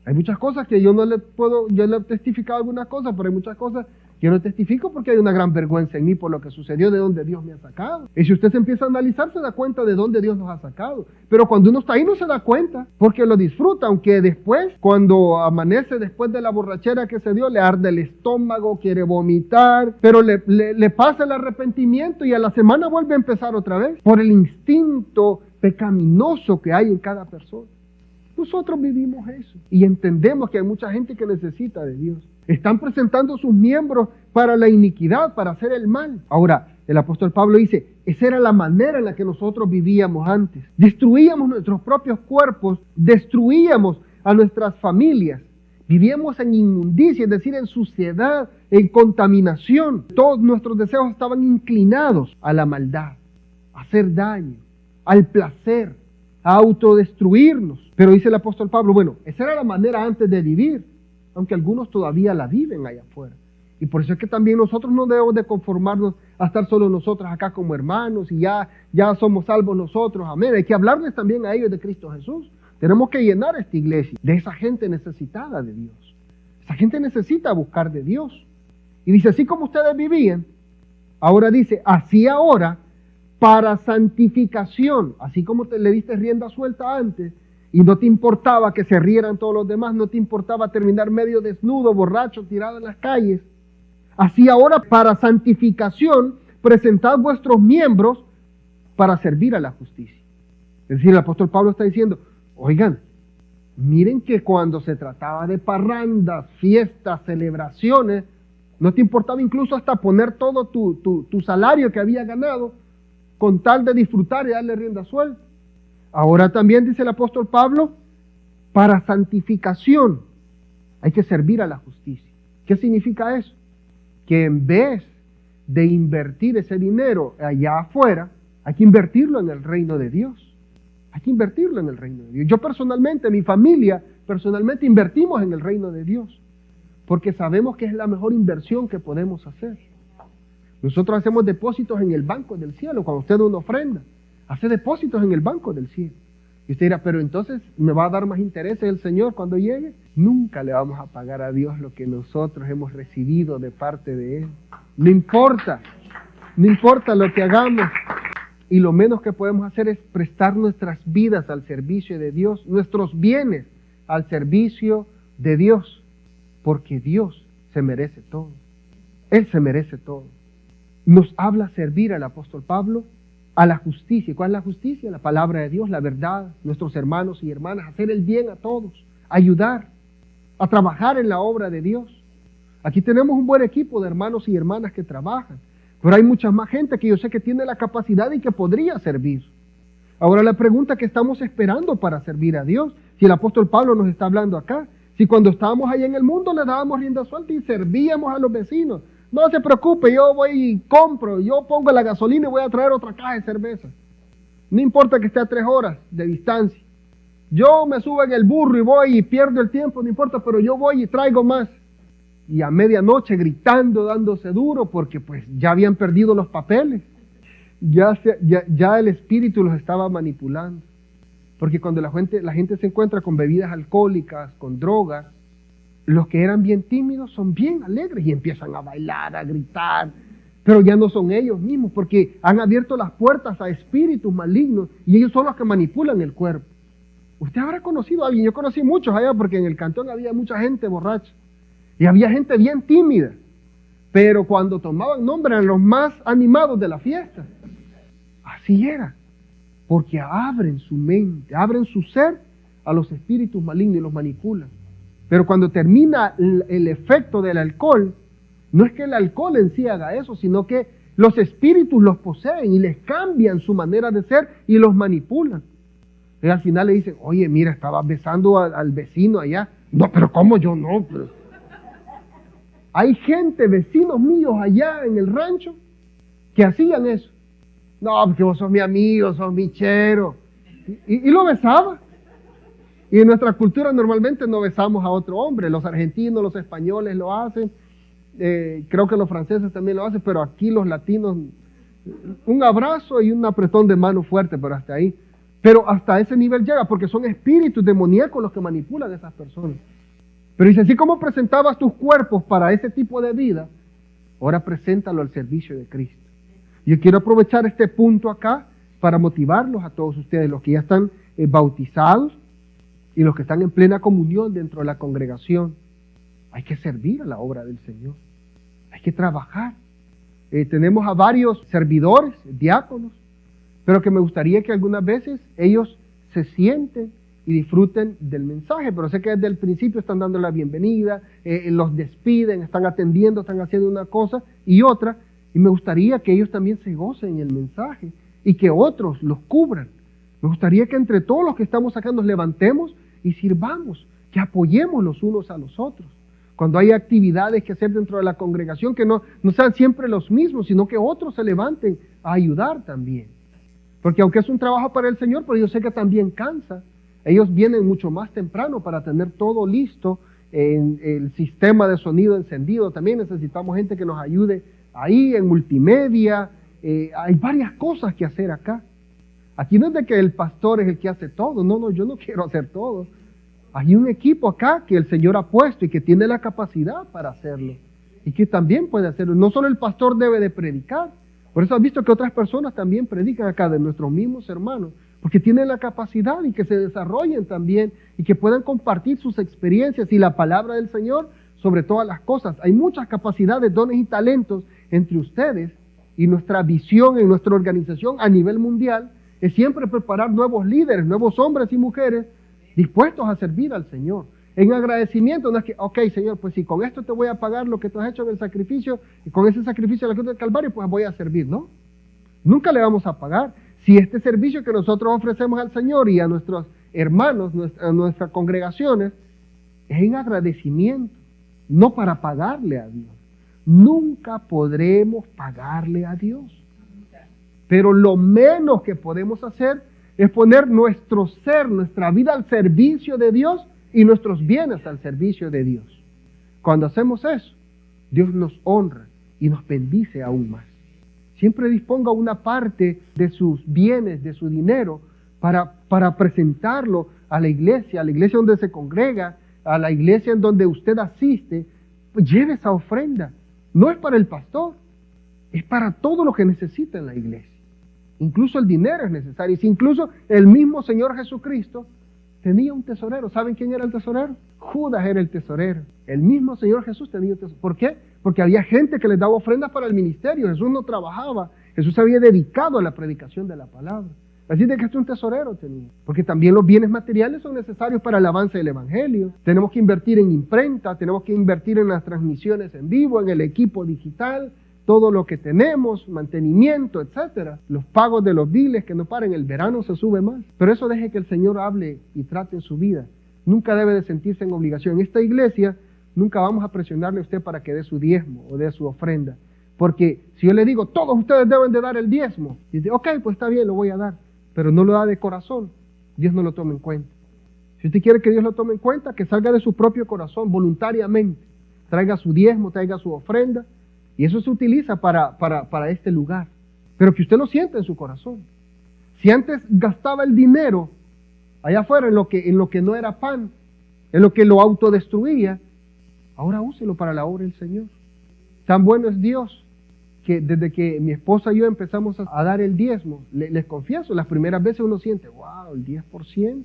Hay muchas cosas que yo le he testificado algunas cosas, pero hay muchas cosas que no testifico porque hay una gran vergüenza en mí por lo que sucedió, de donde Dios me ha sacado. Y si usted se empieza a analizar, se da cuenta de dónde Dios nos ha sacado. Pero cuando uno está ahí no se da cuenta, porque lo disfruta, aunque después, cuando amanece después de la borrachera que se dio, le arde el estómago, quiere vomitar, pero le pasa el arrepentimiento y a la semana vuelve a empezar otra vez, por el instinto pecaminoso que hay en cada persona. Nosotros vivimos eso y entendemos que hay mucha gente que necesita de Dios. Están presentando sus miembros para la iniquidad, para hacer el mal. Ahora, el apóstol Pablo dice, esa era la manera en la que nosotros vivíamos antes. Destruíamos nuestros propios cuerpos, destruíamos a nuestras familias. Vivíamos en inmundicia, es decir, en suciedad, en contaminación. Todos nuestros deseos estaban inclinados a la maldad, a hacer daño, al placer, a autodestruirnos. Pero dice el apóstol Pablo, bueno, esa era la manera antes de vivir, aunque algunos todavía la viven allá afuera. Y por eso es que también nosotros no debemos de conformarnos a estar solo nosotros acá como hermanos y ya somos salvos nosotros, amén. Hay que hablarles también a ellos de Cristo Jesús. Tenemos que llenar esta iglesia de esa gente necesitada de Dios. Esa gente necesita buscar de Dios. Y dice, así como ustedes vivían, ahora dice, así ahora, para santificación, así como le diste rienda suelta antes, y no te importaba que se rieran todos los demás, no te importaba terminar medio desnudo, borracho, tirado en las calles. Así ahora, para santificación, presentad vuestros miembros para servir a la justicia. Es decir, el apóstol Pablo está diciendo, oigan, miren que cuando se trataba de parrandas, fiestas, celebraciones, no te importaba incluso hasta poner todo tu salario que había ganado con tal de disfrutar y darle rienda suelta. Ahora también dice el apóstol Pablo, para santificación hay que servir a la justicia. ¿Qué significa eso? Que en vez de invertir ese dinero allá afuera, hay que invertirlo en el reino de Dios. Hay que invertirlo en el reino de Dios. Yo personalmente, mi familia, personalmente invertimos en el reino de Dios, porque sabemos que es la mejor inversión que podemos hacer. Nosotros hacemos depósitos en el banco del cielo. Cuando usted da una ofrenda, hace depósitos en el banco del cielo. Y usted dirá, pero entonces ¿me va a dar más intereses el Señor cuando llegue? Nunca le vamos a pagar a Dios lo que nosotros hemos recibido de parte de Él. No importa lo que hagamos. Y lo menos que podemos hacer es prestar nuestras vidas al servicio de Dios, nuestros bienes al servicio de Dios, porque Dios se merece todo. Él se merece todo. Nos habla servir al apóstol Pablo a la justicia. ¿Cuál es la justicia? La palabra de Dios, la verdad, nuestros hermanos y hermanas, hacer el bien a todos, ayudar, a trabajar en la obra de Dios. Aquí tenemos un buen equipo de hermanos y hermanas que trabajan, pero hay mucha más gente que yo sé que tiene la capacidad y que podría servir. Ahora la pregunta que estamos esperando para servir a Dios, si el apóstol Pablo nos está hablando acá, Si cuando estábamos ahí en el mundo le dábamos rienda suelta y servíamos a los vecinos. No se preocupe, yo voy y compro, yo pongo la gasolina y voy a traer otra caja de cerveza. No importa que esté a 3 horas de distancia. Yo me subo en el burro y voy y pierdo el tiempo, no importa, pero yo voy y traigo más. Y a medianoche gritando, dándose duro, porque pues ya habían perdido los papeles. Ya el espíritu los estaba manipulando. Porque cuando la gente se encuentra con bebidas alcohólicas, con drogas, los que eran bien tímidos son bien alegres y empiezan a bailar, a gritar, pero ya no son ellos mismos, porque han abierto las puertas a espíritus malignos y ellos son los que manipulan el cuerpo. Usted habrá conocido a alguien, yo conocí muchos allá porque en el cantón había mucha gente borracha y había gente bien tímida, pero cuando tomaban nombre eran los más animados de la fiesta. Así era, porque abren su mente, abren su ser a los espíritus malignos y los manipulan. Pero cuando termina el efecto del alcohol, no es que el alcohol en sí haga eso, sino que los espíritus los poseen y les cambian su manera de ser y los manipulan. Y al final le dicen, oye, mira, estaba besando al vecino allá. No, pero ¿cómo yo no? Pero... Hay gente, vecinos míos allá en el rancho, que hacían eso. No, porque vos sos mi amigo, sos mi chero. Y lo besaba. Y en nuestra cultura normalmente no besamos a otro hombre. Los argentinos, los españoles lo hacen. Creo que los franceses también lo hacen, pero aquí los latinos, un abrazo y un apretón de mano fuerte, pero hasta ahí. Pero hasta ese nivel llega, porque son espíritus demoníacos los que manipulan a esas personas. Pero dice, así como presentabas tus cuerpos para ese tipo de vida, ahora preséntalo al servicio de Cristo. Yo quiero aprovechar este punto acá para motivarlos a todos ustedes, los que ya están bautizados y los que están en plena comunión dentro de la congregación. Hay que servir a la obra del Señor. Hay que trabajar. Tenemos a varios servidores, diáconos, pero que me gustaría que algunas veces ellos se sienten y disfruten del mensaje. Pero sé que desde el principio están dando la bienvenida, los despiden, están atendiendo, están haciendo una cosa y otra. Y me gustaría que ellos también se gocen en el mensaje y que otros los cubran. Me gustaría que entre todos los que estamos acá nos levantemos y sirvamos, que apoyemos los unos a los otros. Cuando hay actividades que hacer dentro de la congregación, que no sean siempre los mismos, sino que otros se levanten a ayudar también. Porque aunque es un trabajo para el Señor, pero yo sé que también cansa. Ellos vienen mucho más temprano para tener todo listo, en el sistema de sonido encendido. También necesitamos gente que nos ayude ahí en multimedia. Hay varias cosas que hacer acá. Aquí no es de que el pastor es el que hace todo. No, yo no quiero hacer todo. Hay un equipo acá que el Señor ha puesto y que tiene la capacidad para hacerlo. Y que también puede hacerlo. No solo el pastor debe de predicar. Por eso has visto que otras personas también predican acá, de nuestros mismos hermanos. Porque tienen la capacidad y que se desarrollen también y que puedan compartir sus experiencias y la palabra del Señor sobre todas las cosas. Hay muchas capacidades, dones y talentos entre ustedes, y nuestra visión en nuestra organización a nivel mundial es siempre preparar nuevos líderes, nuevos hombres y mujeres dispuestos a servir al Señor. En agradecimiento, no es que, ok, Señor, pues si con esto te voy a pagar lo que tú has hecho en el sacrificio, y con ese sacrificio de la cruz del Calvario, pues voy a servir, ¿no? Nunca le vamos a pagar. Si este servicio que nosotros ofrecemos al Señor y a nuestros hermanos, a nuestras congregaciones, es en agradecimiento, no para pagarle a Dios. Nunca podremos pagarle a Dios. Pero lo menos que podemos hacer es poner nuestro ser, nuestra vida al servicio de Dios y nuestros bienes al servicio de Dios. Cuando hacemos eso, Dios nos honra y nos bendice aún más. Siempre disponga una parte de sus bienes, de su dinero, para presentarlo a la iglesia donde se congrega, a la iglesia en donde usted asiste. Pues lleve esa ofrenda. No es para el pastor, es para todo lo que necesita en la iglesia. Incluso el dinero es necesario. Y incluso el mismo Señor Jesucristo tenía un tesorero. ¿Saben quién era el tesorero? Judas era el tesorero. El mismo Señor Jesús tenía un tesorero. ¿Por qué? Porque había gente que les daba ofrendas para el ministerio. Jesús no trabajaba. Jesús se había dedicado a la predicación de la palabra. Así de que un tesorero tenía. Porque también los bienes materiales son necesarios para el avance del evangelio. Tenemos que invertir en imprenta, tenemos que invertir en las transmisiones en vivo, en el equipo digital, todo lo que tenemos, mantenimiento, etcétera. Los pagos de los biles que no paren, el verano se sube más. Pero eso deje que el Señor hable y trate en su vida nunca debe de sentirse en obligación. En esta iglesia nunca vamos a presionarle a usted para que dé su diezmo o dé su ofrenda. Porque si yo le digo, todos ustedes deben de dar el diezmo, y dice, ok, pues está bien, lo voy a dar, pero no lo da de corazón, Dios no lo toma en cuenta. Si usted quiere que Dios lo tome en cuenta, que salga de su propio corazón, voluntariamente, traiga su diezmo, traiga su ofrenda, y eso se utiliza para este lugar. Pero que usted lo sienta en su corazón. Si antes gastaba el dinero allá afuera en lo que no era pan, en lo que lo autodestruía, ahora úselo para la obra del Señor. Tan bueno es Dios que desde que mi esposa y yo empezamos a dar el diezmo, les confieso, las primeras veces uno siente, wow, el 10%,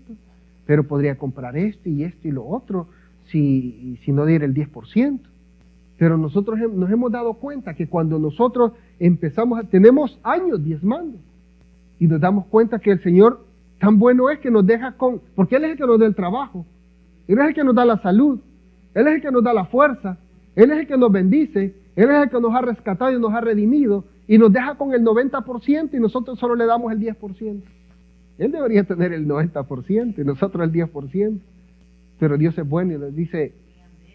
pero podría comprar esto y lo otro si no diera el 10%. Pero nosotros nos hemos dado cuenta que cuando nosotros tenemos años diezmando y nos damos cuenta que el Señor tan bueno es que nos deja porque Él es el que nos da el trabajo, Él es el que nos da la salud, Él es el que nos da la fuerza, Él es el que nos bendice, Él es el que nos ha rescatado y nos ha redimido y nos deja con el 90% y nosotros solo le damos el 10%. Él debería tener el 90% y nosotros el 10%. Pero Dios es bueno y les dice,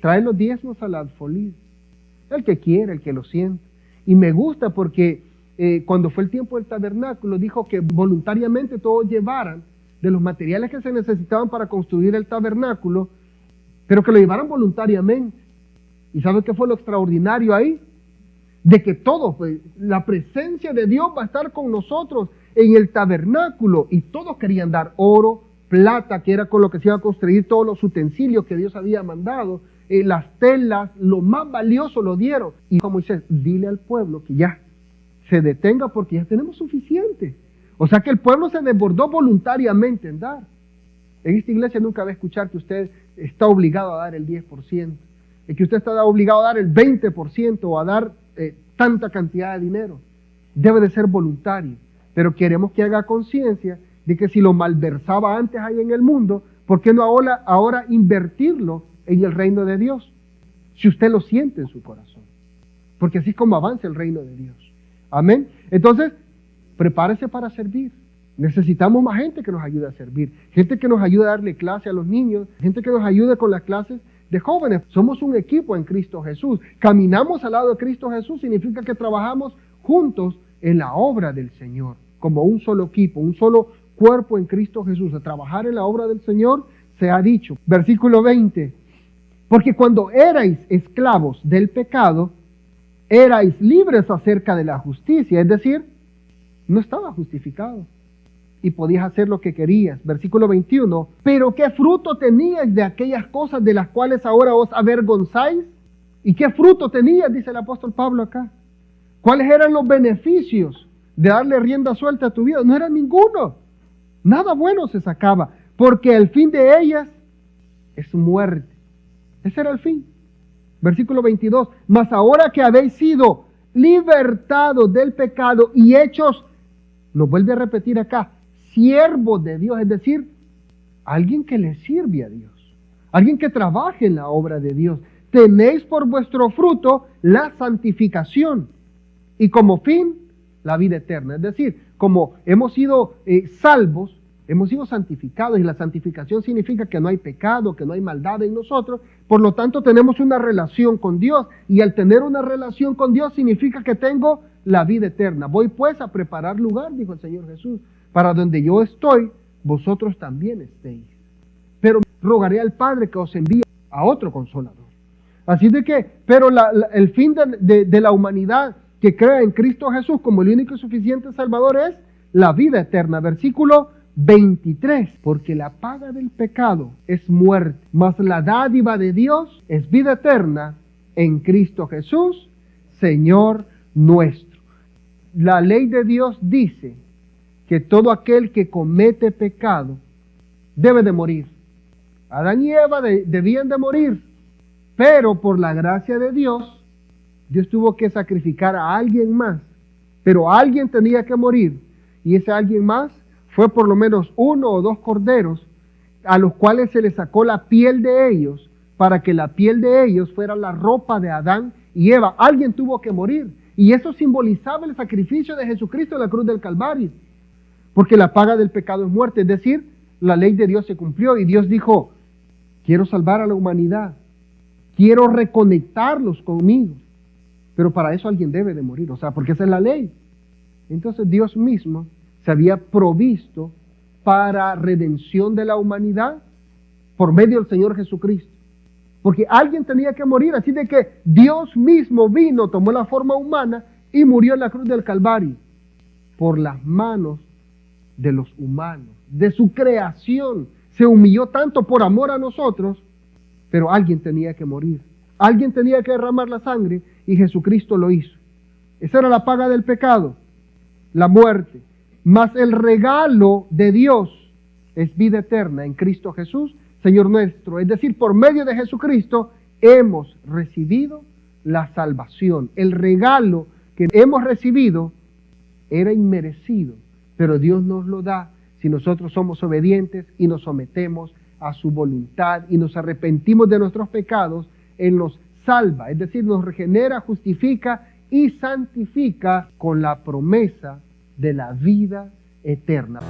trae los diezmos al alfolí. El que quiere, el que lo siente. Y me gusta porque cuando fue el tiempo del tabernáculo, dijo que voluntariamente todos llevaran de los materiales que se necesitaban para construir el tabernáculo, pero que lo llevaran voluntariamente. ¿Y sabe qué fue lo extraordinario ahí? De que todos, pues, la presencia de Dios va a estar con nosotros en el tabernáculo, y todos querían dar oro, plata, que era con lo que se iba a construir todos los utensilios que Dios había mandado, las telas, lo más valioso lo dieron. Y como dice, dile al pueblo que ya se detenga porque ya tenemos suficiente. O sea que el pueblo se desbordó voluntariamente en dar. En esta iglesia nunca va a escuchar que usted está obligado a dar el 10%, y que usted está obligado a dar el 20% o a dar tanta cantidad de dinero. Debe de ser voluntario, pero queremos que haga conciencia de que si lo malversaba antes ahí en el mundo, ¿por qué no ahora invertirlo en el reino de Dios? Si usted lo siente en su corazón, porque así es como avanza el reino de Dios. Amén. Entonces, prepárese para servir. Necesitamos más gente que nos ayude a servir, gente que nos ayude a darle clase a los niños, gente que nos ayude con las clases de jóvenes. Somos un equipo en Cristo Jesús. Caminamos al lado de Cristo Jesús significa que trabajamos juntos en la obra del Señor, como un solo equipo, un solo cuerpo en Cristo Jesús. A trabajar en la obra del Señor se ha dicho. Versículo 20. Porque cuando erais esclavos del pecado, erais libres acerca de la justicia. Es decir, no estaba justificado y podías hacer lo que querías. Versículo 21. Pero ¿qué fruto teníais de aquellas cosas de las cuales ahora os avergonzáis? ¿Y qué fruto tenías? Dice el apóstol Pablo acá. ¿Cuáles eran los beneficios de darle rienda suelta a tu vida? No era ninguno. Nada bueno se sacaba, porque el fin de ellas es muerte. Ese era el fin. Versículo 22. Mas ahora que habéis sido libertados del pecado y hechos, nos vuelve a repetir acá, siervos de Dios, es decir, alguien que le sirve a Dios, alguien que trabaje en la obra de Dios. Tenéis por vuestro fruto la santificación y como fin la vida eterna. Es decir, como hemos sido salvos, hemos sido santificados, y la santificación significa que no hay pecado, que no hay maldad en nosotros. Por lo tanto, tenemos una relación con Dios, y al tener una relación con Dios significa que tengo la vida eterna. Voy pues a preparar lugar, dijo el Señor Jesús, para donde yo estoy, vosotros también estéis. Pero rogaré al Padre que os envíe a otro consolador. Así de que, pero el fin de la humanidad que crea en Cristo Jesús como el único y suficiente Salvador es la vida eterna. Versículo 23. Porque la paga del pecado es muerte, mas la dádiva de Dios es vida eterna en Cristo Jesús, Señor nuestro. La ley de Dios dice que todo aquel que comete pecado debe de morir. Adán y Eva debían de morir, pero por la gracia de Dios, Dios tuvo que sacrificar a alguien más, pero alguien tenía que morir, y ese alguien más fue por lo menos 1 o 2 corderos, a los cuales se les sacó la piel de ellos, para que la piel de ellos fuera la ropa de Adán y Eva. Alguien tuvo que morir, y eso simbolizaba el sacrificio de Jesucristo en la cruz del Calvario, porque la paga del pecado es muerte. Es decir, la ley de Dios se cumplió, y Dios dijo, quiero salvar a la humanidad, quiero reconectarlos conmigo, pero para eso alguien debe de morir, o sea, porque esa es la ley. Entonces Dios mismo se había provisto para redención de la humanidad por medio del Señor Jesucristo. Porque alguien tenía que morir, así de que Dios mismo vino, tomó la forma humana y murió en la cruz del Calvario por las manos de los humanos, de su creación. Se humilló tanto por amor a nosotros, pero alguien tenía que morir. Alguien tenía que derramar la sangre y Jesucristo lo hizo. Esa era la paga del pecado, la muerte. Mas el regalo de Dios es vida eterna en Cristo Jesús, Señor nuestro. Es decir, por medio de Jesucristo hemos recibido la salvación. El regalo que hemos recibido era inmerecido, pero Dios nos lo da si nosotros somos obedientes y nos sometemos a su voluntad y nos arrepentimos de nuestros pecados. Él nos salva, es decir, nos regenera, justifica y santifica con la promesa de la vida eterna.